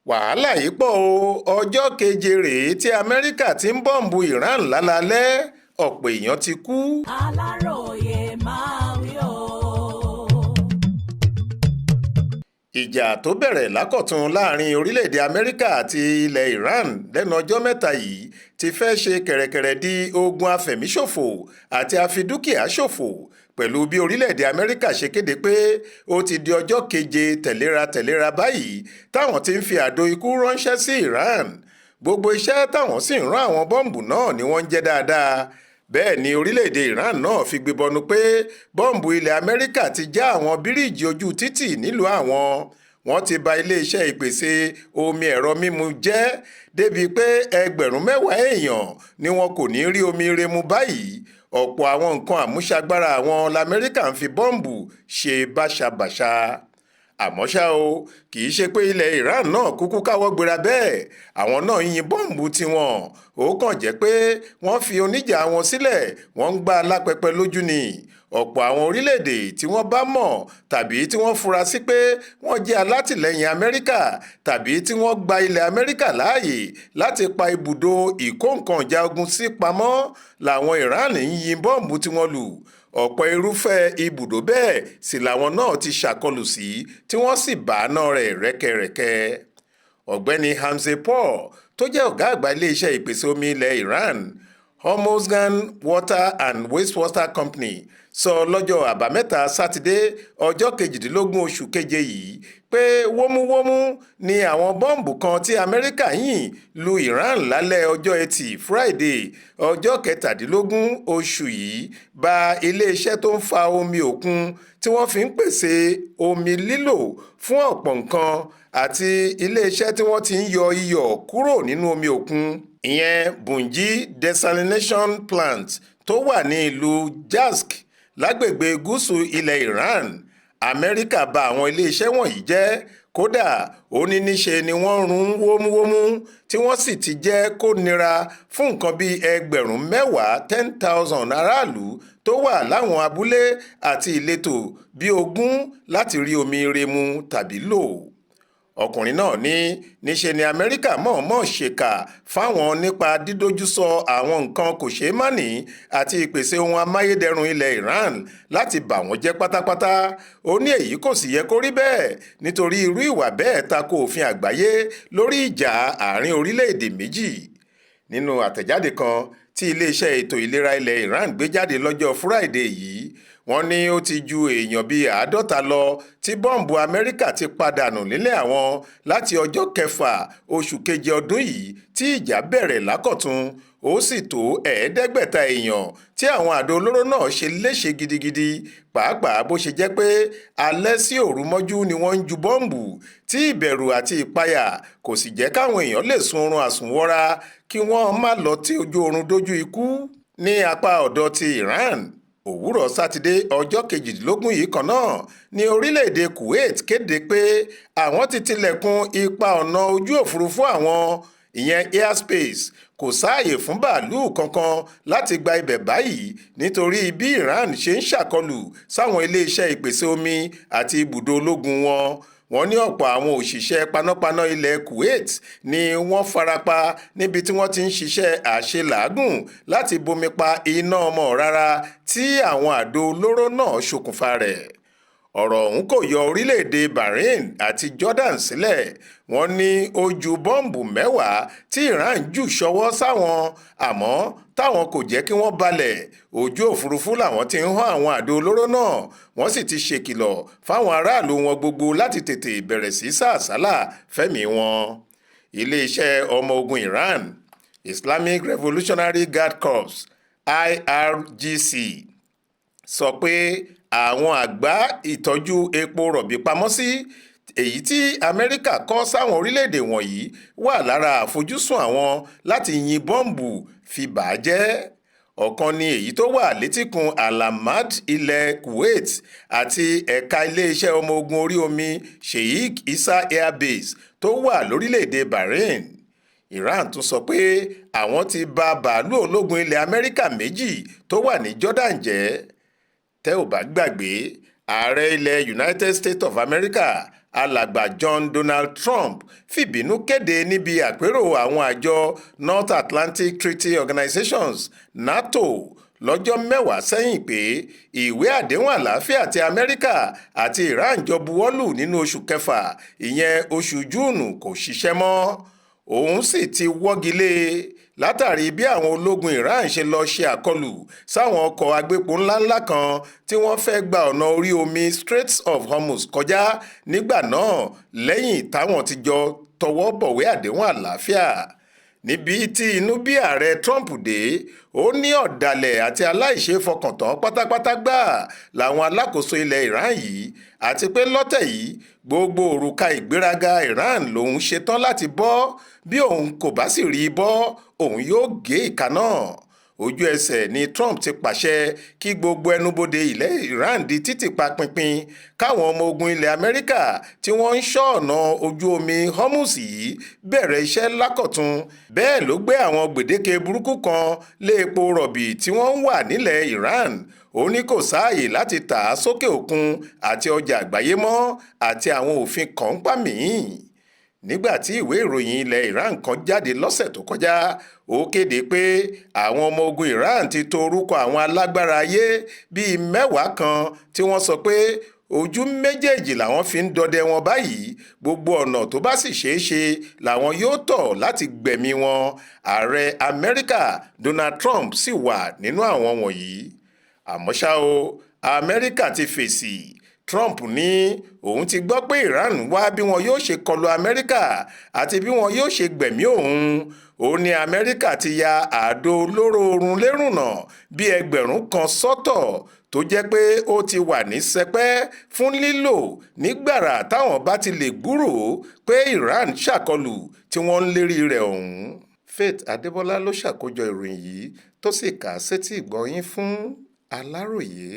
wàhálà yìí pọ̀ o ọjọ́ keje rèé tí amẹ́ríkà ti ń bọ́ǹbù iran lálaalẹ́ ọ̀pọ̀ èèyàn ti kú. aláròye máa wí o. ìjà tó bẹ̀rẹ̀ lákọ̀tun láàrin orílẹ̀-èdè amẹ́ríkà àti ilẹ̀ iran lẹ́nu ọjọ́ mẹ́ta yìí ti fẹ́ ṣe kẹ̀rẹ̀kẹ̀rẹ̀ di ogun afẹ̀míṣòfò àti àfidúkìá ṣòfò pẹ̀lú bí orílẹ̀-èdè amẹ́ríkà ṣe kéde pé ó ti di ọjọ́ keje tẹ̀léra báyìí táwọn ti ń fi àdó ikú ránṣẹ́ sí iran. Gbogbo iṣẹ́ táwọn sì ń rán àwọn bọ́ǹbù náà ni wọ́n ń jẹ́ dáadáa. Bẹ́ẹ̀ ni orílẹ̀-èdè Iran náà fi gbé bọnu pé bọ́ǹbù ilẹ̀ Amẹ́ríkà ti já àwọn bíríìjì ojú títì nílùú àwọn. Wọ́n ti ba iléeṣẹ́ ìpèsè omi ẹ̀rọ mímu jẹ́ débi pé ẹgbẹ̀rún mẹ́wàá èèyàn ni wọn kò ní rí omi remu báyìí. Ọ̀pọ̀ àwọn nǹkan àmúṣagbára àwọn lamẹ́ríkà ń fi bọ́ǹbù ṣe báṣabàṣa. Àmọ́ ṣá o, kì í ṣe pé ilẹ̀ Iran náà kúkú káwọ́ gbéra bẹ́ẹ̀. Àwọn náà ń yin bọ́ǹbù tiwọn. Ó kàn jẹ́ pé wọ́n fi oníjà wọn sílẹ̀, wọ́n ń gbá alápẹpẹ lójú ni. Ọ̀pọ̀ àwọn orílẹ̀-èdè tí wọ́n bá mọ̀ tàbí tí wọ́n fura sí pé wọ́n jẹ́ alátìlẹ́yìn Amẹ́ríkà tàbí tí wọ́n gba ilẹ̀ Amẹ́ríkà láàyè láti pa ibùdó ìkó-nǹkan-ìjà ogun sí pamọ́ làwọn Iran ń yin bọ́ǹbù tiwọn lù. Ọ̀pọ̀ irúfẹ́ ibùdó bẹ́ẹ̀ sì làwọn náà ti ṣàkọlù sí tí wọ́n sì bàánà rẹ̀ rẹ́kẹrẹ́kẹ́. Ọ̀gbẹ́ni Hamza Paul tó jẹ́ ọ̀gá àgbà iléeṣẹ́ ìpèsè omi ilẹ̀ Iran, Hormozgan Water and Wastewater Company, sọ lọ́jọ́ àbámẹ́ta sátidé ọjọ́ 18 oṣù keje yìí pé wómúwómú ni àwọn bọ́ǹbù kan tí Amẹ́ríkà yìn lu Iran lálẹ́ ọjọ́ Ẹtì Friday ọjọ́ 17 oṣù yìí ba iléeṣẹ́ tó ń fa omi òkun tí wọ́n fi ń pèsè omi lílò fún ọ̀pọ̀ nǹkan àti iléeṣẹ́ tí wọ́n ti ń yọ iyọ̀ kúrò nínú omi òkun, ìyẹn Bunji Desalination Plant tó wà ní ìlú Jazq lágbègbè gúúsù ilẹ̀ Iran. Amẹ́ríkà bà àwọn iléeṣẹ́ wọ̀nyí jẹ́, kódà ó ní níṣe ni wọ́n run wómúwómú tí wọ́n sì ti jẹ́ kó nira fún nǹkan bíi ẹgbẹ̀rún mẹ́wàá 10,000 aráàlú tó wà láwọn abúlé àti ìletò bíi 20 láti rí omi remu tàbí lò. Ọkùnrin náà ní níṣe ni Amẹ́ríkà mọ̀ọ́mọ̀ ṣèkà fáwọn nípa dídójúsọ àwọn nǹkan kòṣeémánìí àti ìpèsè ohun amáyédẹrùn ilẹ̀ Iran láti bà wọ́n jẹ́ pátápátá. Ó ní èyí kò sì yẹ kó rí bẹ́ẹ̀ nítorí irú ìwà bẹ́ẹ̀ tako òfin àgbáyé lórí ìjà àárín orílẹ̀-èdè méjì. Nínú àtẹ̀jáde kan tí iléeṣẹ́ ètò ìlera ilẹ̀ Iran gbé jáde lọ́jọ́ Friday yìí, wọ́n ní ó ti ju èèyàn bíi 50 lọ tí bọ́ǹbù Amẹ́ríkà ti padànù nílẹ̀ àwọn láti ọjọ́ 6 oṣù keje ọdún yìí tí ìjà bẹ̀rẹ̀ lákọ̀tun. Ó sì tó 500 èèyàn tí àwọn àdó olóró náà ṣe léṣe gidigidi, pàápàá bó ṣe jẹ́ pé alẹ́ sí òru mọ́jú ni wọ́n ń ju bọ́ǹbù tí ìbẹ̀rù àti ìpayà kò sì jẹ́ káwọn èèyàn lè sun oorun àsùnwọra kí wọ́n má lọ tí ojú oorun dójú ikú. Ní apá ọ̀dọ̀ ti Iran, òwúrọ̀ sátidé ọjọ́ 18 yìí kan náà ní orílẹ̀-èdè Kuwait kéde pé àwọn ti tilẹ̀kùn ipa ọ̀nà ojú òfurufú àwọn, ìyẹn airspace. Kò sáàyè fún bàálù kankan láti gba ibẹ̀ báyìí nítorí bí Iran ṣe ń ṣàkọlù sáwọn iléeṣẹ́ ìpèsè omi àti ibùdó ológun wọn. Wọ́n ní ọ̀pọ̀ àwọn òṣìṣẹ́ panápaná ilẹ̀ Kuwait ni wọ́n farapa níbi tí wọ́n ti ń ṣiṣẹ́ àṣelàágùn láti bomi pa iná ọmọ rárá tí àwọn àdó olóró náà ṣokùnfà rẹ̀. Ọ̀rọ̀ ọ̀hún kò yọ orílẹ̀-èdè Bahrain àti Jordan sílẹ̀. Wọ́n ní ó ju bọ́ǹbù 10 tí Iran jù ṣọwọ́ sáwọn, àmọ́ táwọn kò jẹ́ kí wọ́n balẹ̀. Ojú òfurufú làwọn ti ń hán àwọn àdó olóró náà. Wọ́n sì ti ṣèkìlọ̀ fáwọn aráàlú wọn gbogbo láti tètè bẹ̀rẹ̀ sí sàásálà fẹ́mi wọn. Iléeṣẹ́ ọmọ ogun Iran, Islamic Revolutionary Guard Corps (IRGC), sọ pé àwọn àgbá ìtọ́jú epo rọ̀bì pamọ́sí èyí tí Amẹ́ríkà kọ́ sáwọn orílẹ̀-èdè wọ̀nyí wà lára àfojúsùn àwọn láti yin bọ́ǹbù fi bà á jẹ́. Ọ̀kan ni èyí tó wà létíkun Al-Ahmad ilẹ̀ Kuwait àti ẹ̀ka iléeṣẹ́ ọmọ ogun orí omi Sheikh Issa Air Base tó wà lórílẹ̀-èdè Bahrain. Iran tún sọ pé àwọn ti bà bàálù ológun ilẹ̀ Amẹ́ríkà 2 tó wà ní Jordan jẹ́. Tẹ́ ò bá gbàgbé, ààrẹ ilẹ̀ United States of America alàgbà John Donald Trump fìbínú kéde níbi àpérò àwọn àjọ North Atlantic Treaty Organizations NATO lọ́jọ́ mẹ́wàá sẹ́yìn pé ìwé àdéhùn àlàáfíà tí Amẹ́ríkà àti Iran jọ buwọ́lù nínú oṣù kẹfà ìyẹn oṣù Júùnù kò ṣiṣẹ́ mọ́. Òun sì ti wọ́gi lé látàrí bí àwọn ológun Iran ṣe lọ ṣe àkọlù sáwọn ọkọ̀ agbépo ńláńlá kan tí wọ́n fẹ́ gba ọ̀nà orí omi Straits of Hormuz kọjá nígbà náà lẹ́yìn táwọn ti jọ tọwọ́ bọ̀wé àdéhùn àlàáfíà. Níbi tí inú bí ààrẹ Trump dé, ó ní ọ̀dàlẹ̀ àti aláìṣe fọkàntán pátápátá gbà làwọn alákòóso ilẹ̀ Iran yìí, àti pé lọ́tẹ̀ yìí gbogbo òrùka ìgbéraga Iran lòun ṣetán láti bọ́, bí òun kò bá sì rí i bọ́ òun yóò gé ìka náà. Ojú ẹsẹ̀ ni Trump ti pàṣẹ kí gbogbo ẹnubodè ilẹ̀ Iran di títìpa pinpin, káwọn ọmọ ogun ilẹ̀ Amẹ́ríkà tí wọ́n ń ṣọ́ ọ̀nà ojú omi Hormuz yìí bẹ̀rẹ̀ iṣẹ́ lákọ̀tun. Bẹ́ẹ̀ ló gbé àwọn gbèdéke burúkú kan lé epo rọ̀bì tí wọ́n ń wà nílẹ̀ Iran. Ó ní kò sáàyè láti tà á sókè òkun àti ọjà àgbáyé mọ́, àti àwọn òfin kọ̀ńpá míì. Nígbà tí ìwé ìròyìn ilẹ̀ Iran kan jáde lọ́sẹ̀ tó kọjá, ó kéde pé àwọn ọmọ ogun Iran ti tò orúkọ àwọn alágbára ayé bíi 10 kan tí wọ́n sọ pé ojú méjèèjì làwọn fi ń dọdẹ wọn báyìí, gbogbo ọ̀nà tó bá sì ṣeé ṣe làwọn yóò tọ̀ láti gbẹ̀mí wọn. Ààrẹ Amẹ́ríkà Donald Trump sì wà nínú àwọn wọ̀nyí. Àmọ́ ṣá o, Amẹ́ríkà ti fèsì. Trump ní òun ti gbọ́ pé Iran wá bí wọn yóò ṣe kọlu Amẹ́ríkà àti bí wọn yóò ṣe gbẹ̀mí òun. Ó ní Amẹ́ríkà ti ya àdó olóró oorun lérùnà bí 1000 kan sọ́tọ̀ tó jẹ́ pé ó ti wà ní sẹpẹ́ fún lílò nígbàrà táwọn bá ti lè gbúròó pé Iran ṣàkọlù tí wọ́n ń lérí rẹ̀ ọ̀hún. Faith Adébọlá ló ṣàkójọ ìròyìn yìí tó sì kà á sétí ìgbọ́ yín fún Aláròyé.